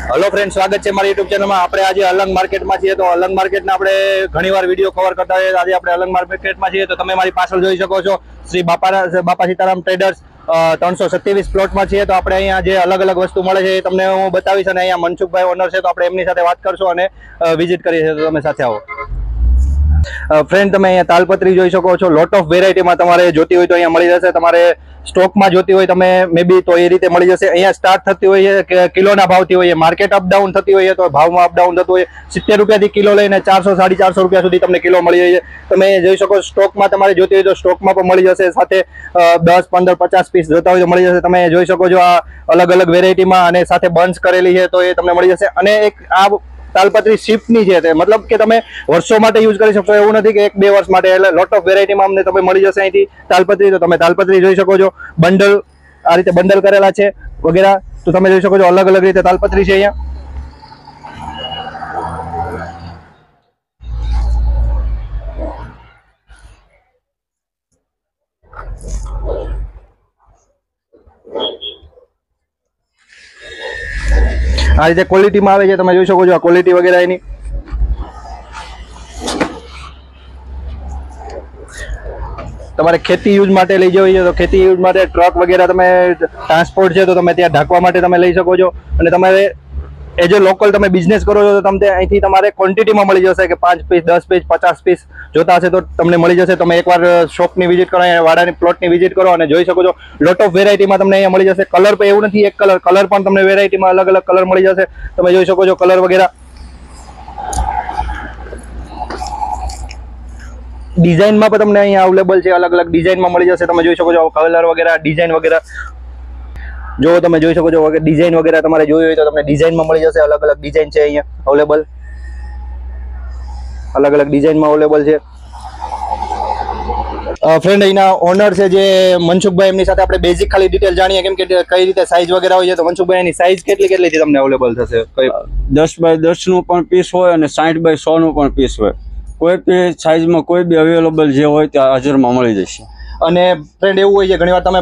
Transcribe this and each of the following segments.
Hello friend, स्वागत है हमारी यूट्यूब चैनल में। આપણે આજે અલંગ માર્કેટમાં છીએ તો અલંગ માર્કેટના આપણે ઘણીવાર વિડીયો કવર કરતા હોઈએ। આજે આપણે અલંગ માર્કેટમાં છીએ તો તમે મારી પાછળ જોઈ શકો છો શ્રી બાપા સીતારામ ટ્રેડર્સ 327 પ્લોટમાં છીએ। તો આપણે અહીંયા જે અલગ અલગ વસ્તુ મળે છે એ તમને હું બતાવીશ અને અહીંયા મનસુખભાઈ ઓનર છે તો આપણે એમની સાથે વાત કરશું અને વિઝિટ કરીએ છીએ। તો તમે સાથે આવો। फ्रेंड તમે અહીંયા તાલપત્રી જોઈ શકો છો। લોટ ઓફ વેરાયટીમાં તમારે જોતી હોય તો અહીંયા મળી જશે। તમારે સ્ટોકમાં જોતી હોય તમે મે બી તો એ રીતે મળી જશે। અહીંયા સ્ટાર્ટ થતી હોય કે કિલોના ભાવથી હોય, માર્કેટ અપડાઉન થતી હોય તો ભાવમાં અપડાઉન થતું હોય। 70 રૂપિયાથી કિલો લઈને 400 450 રૂપિયા સુધી તમને કિલો મળી જાય છે। તમે જોઈ શકો સ્ટોકમાં તમારે જોતી હોય તો સ્ટોકમાં પણ મળી જશે। સાથે 10 15 50 પીસ જોતા હોય તો મળી જશે। તમે જોઈ શકો છો આ અલગ અલગ વેરાયટીમાં અને સાથે બંચ કરેલી છે તો એ તમને મળી જશે। અને એક આ તાલપત્રી શિફ્ટની છે, મતલબ કે તમે વર્ષો માટે યુઝ કરી શકશો, એવું નથી કે 1-2 વર્ષ માટે। એટલે લોટ ઓફ વેરાયટીમાં અમને તમે મળી જશે અહીંથી તાલપત્રી। તો તમે તાલપત્રી જોઈ શકો છો, બંડલ આ રીતે બંડલ કરેલા છે વગેરે। તો તમે જોઈ શકો છો અલગ અલગ રીતે તાલપત્રી છે અહીંયા। આ રીતે ક્વોલિટીમાં આવે છે, તમે જોઈ શકો છો આ ક્વોલિટી વગેરે એની। તમારે ખેતી યુઝ માટે લઈ જવી છે તો ખેતી યુઝ માટે ટ્રક વગેરે તમે ટ્રાન્સપોર્ટ છે તો તમે ત્યાં ઢાંકવા માટે તમે લઈ શકો છો। અને તમારે એ જે લોકલ તમે બિઝનેસ કરો છો તો તમને અહીંથી તમારે ક્વોન્ટિટીમાં મળી જશે કે 5 પીસ 10 પીસ 50 પીસ જોતા હશે તો તમને મળી જશે। તમે એકવાર શોપની વિઝિટ કરો, વાડાની પ્લોટની વિઝિટ કરો અને જોઈ શકો છો લોટ ઓફ વેરાયટીમાં તમને અહીંયા મળી જશે। કલર પણ એવું નથી એક કલર પણ તમને વેરાયટીમાં અલગ અલગ કલર મળી જશે। તમે જોઈ શકો છો કલર વગેરે। ડિઝાઇનમાં પણ તમને અહીંયા અવેલેબલ છે, અલગ અલગ ડિઝાઇનમાં મળી જશે। તમે જોઈ શકો છો કલર વગેરે ડિઝાઇન વગેરે જો તમે જોઈ શકો છો ડિઝાઇન વગેરે તમારે જોઈ હોય તો તમને ડિઝાઇનમાં મળી જશે। અલગ અલગ ડિઝાઇન છે અહીંયા અવેલેબલ, અલગ અલગ ડિઝાઇનમાં અવેલેબલ છે। ફ્રેન્ડ અહીંના ઓનર છે જે મનસુખભાઈ, એમની સાથે આપણે બેઝિક ખાલી ડિટેલ જાણીએ કેમ કે કઈ રીતે સાઈઝ વગેરે હોય છે। તો મનસુખભાઈ એની સાઈઝ કેટલી થી તમને અવેલેબલ થશે? 10 બાય 10 નું પણ પીસ હોય અને 60 બાય 100 નું પણ પીસ હોય। કોઈ બી સાઈઝમાં કોઈ બી અવેલેબલ જે હોય તે હાજરમાં મળી જશે। અને ફ્રેન્ડ એવું હોય છે ઘણીવાર તમે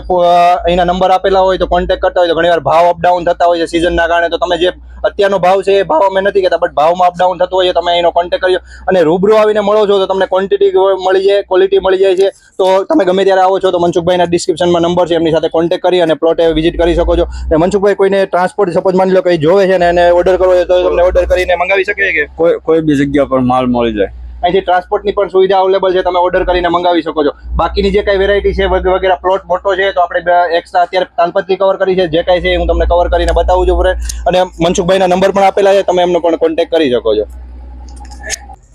અહીંના નંબર આપેલા હોય તો કોન્ટેક્ટ કરતા હોય તો ઘણીવાર ભાવ અપડાઉન થતા હોય છે સિઝનના કારણે। તો તમે જે અત્યારનો ભાવ છે એ ભાવ અમે નથી કહેતા, બટ ભાવમાં અપડાઉન થતો હોય છે, તમે એનો કોન્ટેક્ટ કરજો અને રૂબરૂ આવીને મળો છો તો તમને ક્વોન્ટિટી મળી જાય, ક્વોલિટી મળી જાય છે। તો તમે ગમે ત્યારે આવો છો તો મનસુખભાઈના ડિસ્ક્રિપ્શનમાં નંબર છે, એમની સાથે કોન્ટેક્ટ કરી અને પ્લોટે વિઝિટ કરી શકો છો। અને મનસુખભાઈ કોઈને ટ્રાન્સપોર્ટ સપોઝ માની લો કંઈ જોવે છે ને એને ઓર્ડર કરવો હોય તો તમને ઓર્ડર કરીને મંગાવી શકે કે કોઈ બી જગ્યા પર માલ મળી જાય। અહીંથી ટ્રાન્સપોર્ટની પણ સુવિધા અવેલેબલ છે, તમે ઓર્ડર કરીને મંગાવી શકો છો। બાકીની જે કઈ વેરાયટી છે વગેરે પ્લોટ મોટો છે તો આપણે એક્સ્ટ્રા અત્યારે તાલપત્રી કવર કરી છે, જે કાંઈ છે હું તમને કવર કરીને બતાવું છું ફ્રેન્ડ। અને મનસુખભાઈના નંબર પણ આપેલા છે, તમે એમનો પણ કોન્ટેક્ટ કરી શકો છો।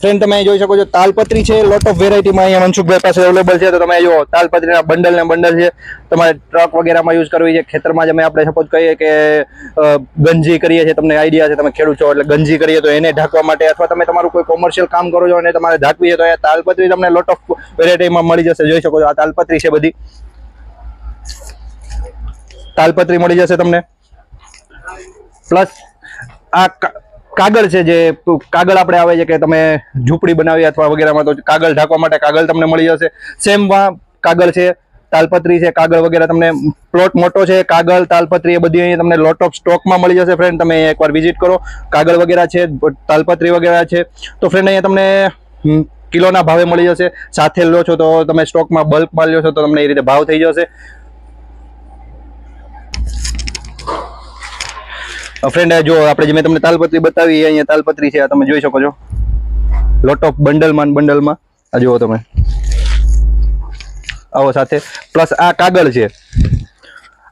ફ્રેન્ડ તમે જોઈ શકો છો તાલપત્રી છે લોટ ઓફ વેરાયટીમાં અહીંયા મનસુખભાઈ પાસે અવેલેબલ છે। તો તમે જો તાલપત્રીના બંડલ ને બંડલ છે, તમારે ટ્રક વગેરેમાં યુઝ કરવી છે, ખેતરમાં જ આપણે સપોઝ કહીએ કે ગંજી કરીએ છીએ, તમને આઈડિયા છે તમે ખેડૂત છો એટલે ગંજી કરીએ તો એને ઢાંકવા માટે અથવા તમે તમારું કોઈ કોમર્શિયલ કામ કરો છો અને તમારે ઢાંકવી છે તો અહીંયા તાલપત્રી તમને લોટ ઓફ વેરાયટીમાં મળી જશે। જોઈ શકો છો આ તાલપત્રી છે, બધી તાલપત્રી મળી જશે તમને। પ્લસ આ કાગળ છે, જે કાગળ આપણે આવે છે કે તમે ઝૂંપડી બનાવી અથવા વગેરેમાં તો કાગળ ઢાંકવા માટે કાગળ તમને મળી જશે। સેમમાં કાગળ છે, તાલપત્રી છે, કાગળ વગેરે તમને પ્લોટ મોટો છે, કાગળ તાલપત્રી એ બધી અહીંયા તમને લોટ ઓફ સ્ટોકમાં મળી જશે। ફ્રેન્ડ તમે એકવાર વિઝિટ કરો, કાગળ વગેરે છે, તાલપત્રી વગેરે છે। તો ફ્રેન્ડ અહીંયા તમને કિલોના ભાવે મળી જશે। સાથે લો છો તો તમે સ્ટોકમાં બલ્કમાં લો છો તો તમને એ રીતે ભાવ થઈ જશે। ફ્રેન્ડ જો આપણે જે મેં તમને તાલપત્રી બતાવી અહીંયા તાલપત્રી છે, આ તમે જોઈ શકો છો લોટ ઓફ બંડલમાં આ જુઓ તમે આવો સાથે। પ્લસ આ કાગળ છે,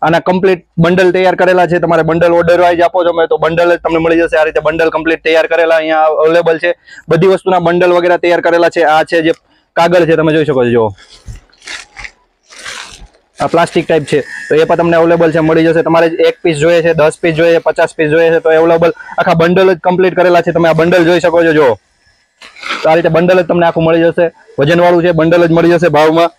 આના કમ્પ્લીટ બંડલ તૈયાર કરેલા છે। તમારે બંડલ ઓર્ડર વાઇઝ આપો છો તો બંડલ જ તમને મળી જશે। આ રીતે બંડલ કમ્પ્લીટ તૈયાર કરેલા અહીંયા અવેલેબલ છે, બધી વસ્તુના બંડલ વગેરે તૈયાર કરેલા છે। આ છે જે કાગળ છે, તમે જોઈ શકો છો, જો આ પ્લાસ્ટિક ટાઈપ છે તો એ પણ તમને અવેલેબલ છે, મળી જશે। તમારે 1 પીસ જોઈએ છે, 10 પીસ જોઈએ છે, 50 પીસ જોઈએ છે તો અવેલેબલ આખા બંડલ જ કમ્પ્લીટ કરેલા છે। તમે આ બંડલ જોઈ શકો છો, જો આ રીતે બંડલ જ તમને આખું મળી જશે, વજનવાળું છે, બંડલ જ મળી જશે ભાવમાં।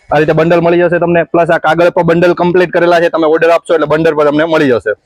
આ રીતે બંડલ મળી જશે તમને। પ્લસ આ કાગળ પર બંડલ કમ્પ્લીટ કરેલા છે, તમે ઓર્ડર આપશો એટલે બંડલ પર તમને મળી જશે।